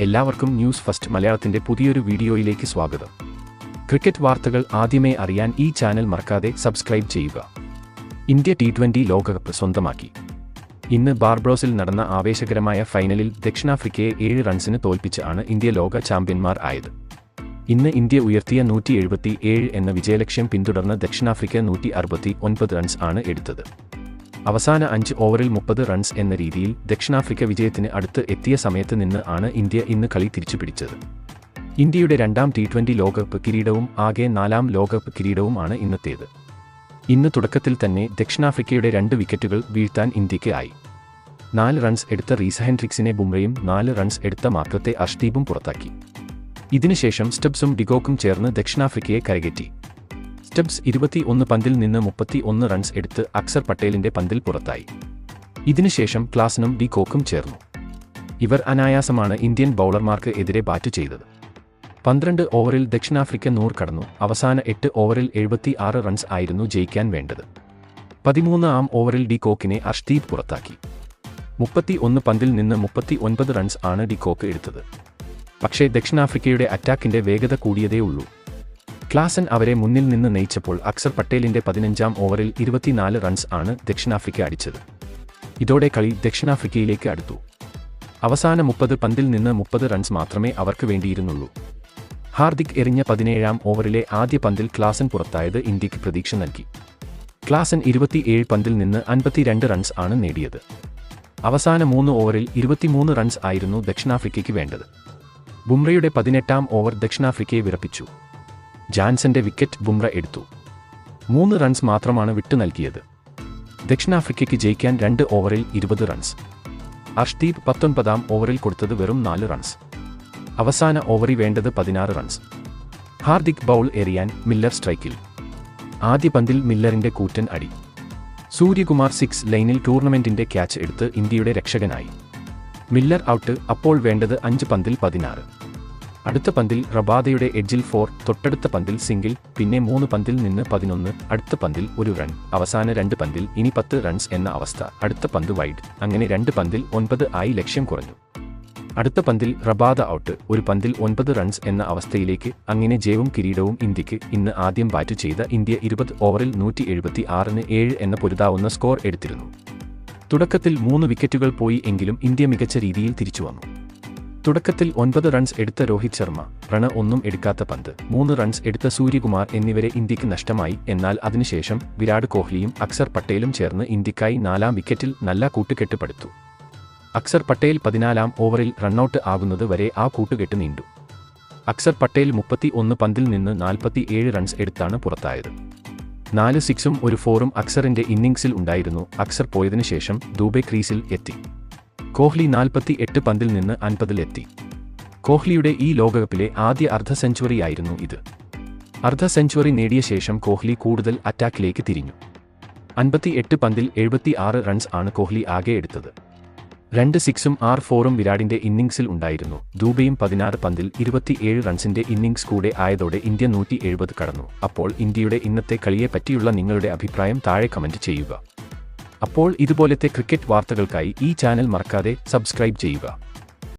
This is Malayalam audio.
എല്ലാവർക്കും ന്യൂസ് ഫസ്റ്റ് മലയാളത്തിന്റെ പുതിയൊരു വീഡിയോയിലേക്ക് സ്വാഗതം. ക്രിക്കറ്റ് വാർത്തകൾ ആദ്യമേ അറിയാൻ ഈ ചാനൽ മറക്കാതെ സബ്സ്ക്രൈബ് ചെയ്യുക. ഇന്ത്യ T20 ലോകകപ്പ് സ്വന്തമാക്കി. ഇന്ന് ബാർബഡോസിൽ നടന്ന ആവേശകരമായ ഫൈനലിൽ ദക്ഷിണാഫ്രിക്കയെ 7 റൺസിന് തോൽപ്പിച്ച് ആണ് ഇന്ത്യ ലോക ചാമ്പ്യന്മാർ ആയത്. ഇന്ന് ഇന്ത്യ ഉയർത്തിയ 177 എന്ന വിജയലക്ഷ്യം പിന്തുടർന്ന് ദക്ഷിണാഫ്രിക്ക 169 റൺസ് ആണ് എടുത്തത്. അവസാന 5 ഓവറിൽ 30 റൺസ് എന്ന രീതിയിൽ ദക്ഷിണാഫ്രിക്ക വിജയത്തിന് അടുത്ത് എത്തിയ സമയത്ത് നിന്ന് ആണ് ഇന്ത്യ ഇന്ന് കളി തിരിച്ചുപിടിച്ചത്. ഇന്ത്യയുടെ രണ്ടാം T20 ലോകകപ്പ് കിരീടവും ആകെ 4ാം ലോകകപ്പ് കിരീടവുമാണ് ഇന്നത്തേത്. ഇന്ന് തുടക്കത്തിൽ തന്നെ ദക്ഷിണാഫ്രിക്കയുടെ 2 വിക്കറ്റുകൾ വീഴ്ത്താൻ ഇന്ത്യക്ക് ആയി. 4 റൺസ് എടുത്ത റീസ് ഹെൻഡ്രിക്സിനെ ബുംറയും 4 റൺസ് എടുത്ത മാർക്കത്തെ അർഷ്ദീപും പുറത്താക്കി. ഇതിനുശേഷം സ്റ്റബ്സും ഡിഗോക്കും ചേർന്ന് ദക്ഷിണാഫ്രിക്കയെ കരകയറ്റി. സ്റ്റബ്സ് 21 പന്തിൽ നിന്ന് 31 റൺസ് എടുത്ത് അക്സർ പട്ടേലിന്റെ പന്തിൽ പുറത്തായി. ഇതിനുശേഷം ക്ലാസനും ഡികോക്കും ചേർന്നു. ഇവർ അനായാസമാണ് ഇന്ത്യൻ ബൗളർമാർക്ക് എതിരെ ബാറ്റ് ചെയ്തത്. 12 ഓവറിൽ ദക്ഷിണാഫ്രിക്ക 100 കടന്നു. അവസാന 8 ഓവറിൽ 76 റൺസ് ആയിരുന്നു ജയിക്കാൻ വേണ്ടത്. 13ാം ഓവറിൽ ഡികോക്കിനെ അർഷ്ദീപ് പുറത്താക്കി. 31 പന്തിൽ നിന്ന് 39 റൺസ് ആണ് ഡികോക്ക് എടുത്തത്. പക്ഷേ ദക്ഷിണാഫ്രിക്കയുടെ അറ്റാക്കിന്റെ വേഗത കൂടിയതേ ഉള്ളൂ. ക്ലാസൻ അവരെ മുന്നിൽ നിന്ന് നയിച്ചപ്പോൾ അക്സർ പട്ടേലിന്റെ 15ാം ഓവറിൽ 24 റൺസ് ആണ് ദക്ഷിണാഫ്രിക്ക അടിച്ചത്. ഇതോടെ കളി ദക്ഷിണാഫ്രിക്കയിലേക്ക് അടുത്തു. അവസാന 30 പന്തിൽ നിന്ന് 30 റൺസ് മാത്രമേ അവർക്ക് വേണ്ടിയിരുന്നുള്ളൂ. ഹാർദിക് എറിഞ്ഞ 17ാം ഓവറിലെ ആദ്യ പന്തിൽ ക്ലാസൻ പുറത്തായത് ഇന്ത്യക്ക് പ്രതീക്ഷ നൽകി. ക്ലാസൻ 27 പന്തിൽ നിന്ന് 52 റൺസ് ആണ് നേടിയത്. അവസാന 3 ഓവറിൽ 23 റൺസ് ആയിരുന്നു ദക്ഷിണാഫ്രിക്കയ്ക്ക് വേണ്ടത്. ബുംറയുടെ 18ാം ഓവർ ദക്ഷിണാഫ്രിക്കയെ വിറപ്പിച്ചു. ജാൻസന്റെ വിക്കറ്റ് ബുംറ എടുത്തു. 3 റൺസ് മാത്രമാണ് വിട്ടു നൽകിയത്. ദക്ഷിണാഫ്രിക്കയ്ക്ക് ജയിക്കാൻ 2 ഓവറിൽ 20 റൺസ്. അർഷ്ദീപ് 19ാം ഓവറിൽ കൊടുത്തത് വെറും 4 റൺസ്. അവസാന ഓവറിൽ വേണ്ടത് 16 റൺസ്. ഹാർദിക് ബൗൾ എറിയാൻ, മില്ലർ സ്ട്രൈക്കിൽ. ആദ്യ പന്തിൽ മില്ലറിന്റെ കൂറ്റൻ അടി. സൂര്യകുമാർ 6 ലൈനിൽ ടൂർണമെന്റിന്റെ ക്യാച്ച് എടുത്ത് ഇന്ത്യയുടെ രക്ഷകനായി. Miller out. അപ്പോൾ വേണ്ടത് 5 പന്തിൽ 16. അടുത്ത പന്തിൽ റബാദയുടെ എഡ്ജിൽ 4, തൊട്ടടുത്ത പന്തിൽ സിംഗിൾ, പിന്നെ 3 പന്തിൽ നിന്ന് 11, അടുത്ത പന്തിൽ 1 റൺ, അവസാന 2 പന്തിൽ ഇനി 10 റൺസ് എന്ന അവസ്ഥ. അടുത്ത പന്ത് വൈഡ്, അങ്ങനെ 2 പന്തിൽ 9 ആയി ലക്ഷ്യം കുറഞ്ഞു. അടുത്ത പന്തിൽ റബാദ ഔട്ട്, 1 പന്തിൽ 9 റൺസ് എന്ന അവസ്ഥയിലേക്ക്. അങ്ങനെ ജയവും കിരീടവും ഇന്ത്യക്ക്. ഇന്ന് ആദ്യം ബാറ്റ് ചെയ്ത ഇന്ത്യ 20 ഓവറിൽ 176ന് 7 എന്ന പൊരുതാവുന്ന സ്കോർ എടുത്തിരുന്നു. തുടക്കത്തിൽ 3 വിക്കറ്റുകൾ പോയി എങ്കിലും ഇന്ത്യ മികച്ച രീതിയിൽ തിരിച്ചുവന്നു. തുടക്കത്തിൽ 9 റൺസ് എടുത്ത രോഹിത് ശർമ്മ, റണ് ഒന്നും എടുക്കാത്ത പന്ത്, 3 റൺസ് എടുത്ത സൂര്യകുമാർ എന്നിവരെ ഇന്ത്യക്ക് നഷ്ടമായി. എന്നാൽ അതിനുശേഷം വിരാട് കോഹ്ലിയും അക്സർ പട്ടേലും ചേർന്ന് ഇന്ത്യക്കായി 4ാം വിക്കറ്റിൽ നല്ല കൂട്ടുകെട്ട് പടുത്തു. അക്സർ പട്ടേൽ 14ാം ഓവറിൽ റണ്ണൌട്ട് ആകുന്നത് വരെ ആ കൂട്ടുകെട്ട് നീണ്ടു. അക്സർ പട്ടേൽ 31 പന്തിൽ നിന്ന് 47 റൺസ് എടുത്താണ് പുറത്തായത്. 4 സിക്സും 1 4ഉം അക്സറിന്റെ ഇന്നിംഗ്സിൽ ഉണ്ടായിരുന്നു. അക്സർ പോയതിനു ശേഷം ദൂബെ ക്രീസിൽ എത്തി. കോഹ്ലി 48 പന്തിൽ നിന്ന് 50-ലെത്തി. കോഹ്ലിയുടെ ഈ ലോകകപ്പിലെ ആദ്യ അർദ്ധ സെഞ്ചുറിയായിരുന്നു ഇത്. അർദ്ധ സെഞ്ചുറി നേടിയ ശേഷം കോഹ്ലി കൂടുതൽ അറ്റാക്കിലേക്ക് തിരിഞ്ഞു. 58 പന്തിൽ 76 റൺസ് ആണ് കോഹ്ലി ആകെ എടുത്തത്. 2 സിക്സും 6 4ഉം വിരാടിന്റെ ഇന്നിംഗ്സിൽ ഉണ്ടായിരുന്നു. ദൂബെയും 16 പന്തിൽ 27 റൺസിന്റെ ഇന്നിംഗ്സ് കൂടെ ആയതോടെ ഇന്ത്യ 170 കടന്നു. അപ്പോൾ ഇന്ത്യയുടെ ഇന്നത്തെ കളിയെ പറ്റിയുള്ള നിങ്ങളുടെ അഭിപ്രായം താഴെ കമന്റ് ചെയ്യുക. അപ്പോൾ ഇതുപോലത്തെ ക്രിക്കറ്റ് വാർത്തകൾക്കായി ഈ ചാനൽ മറക്കാതെ സബ്സ്ക്രൈബ് ചെയ്യുക.